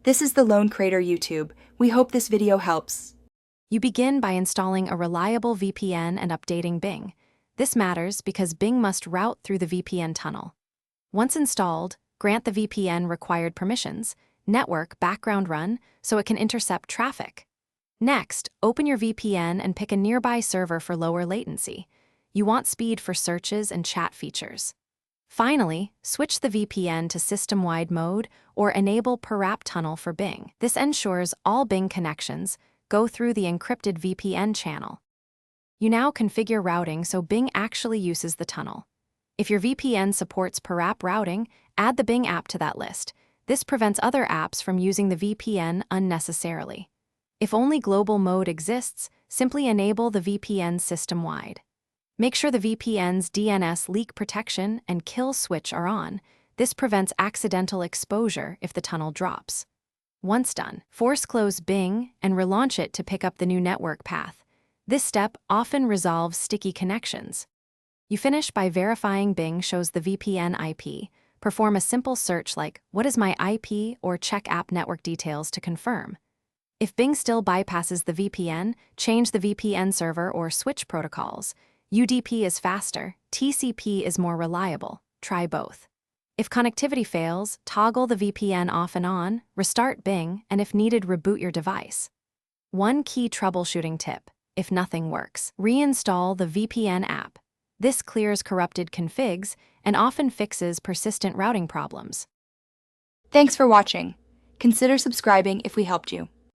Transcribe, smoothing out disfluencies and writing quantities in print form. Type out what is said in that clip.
This is the Lone Crater YouTube. We hope this video helps. You begin by installing a reliable VPN and updating Bing. This matters because Bing must route through the VPN tunnel. Once installed, grant the VPN required permissions, network background run so it can intercept traffic. Next, open your VPN and pick a nearby server for lower latency. You want speed for searches and chat features. Finally, switch the VPN to system-wide mode or enable per app tunnel for Bing. This ensures all Bing connections go through the encrypted VPN channel. You now configure routing so Bing actually uses the tunnel. If your VPN supports per app routing, add the Bing app to that list. This prevents other apps from using the VPN unnecessarily. If only global mode exists, simply enable the VPN system-wide. Make sure the VPN's DNS leak protection and kill switch are on. This prevents accidental exposure if the tunnel drops. Once done, force close Bing and relaunch it to pick up the new network path. This step often resolves sticky connections. You finish by verifying Bing shows the VPN IP. Perform a simple search like, "What is my IP?" or check app network details to confirm. If Bing still bypasses the VPN, change the VPN server or switch protocols. UDP is faster, TCP is more reliable. Try both. If connectivity fails, toggle the VPN off and on, restart Bing, and if needed, reboot your device. One key troubleshooting tip: if nothing works, reinstall the VPN app. This clears corrupted configs and often fixes persistent routing problems. Thanks for watching. Consider subscribing if we helped you.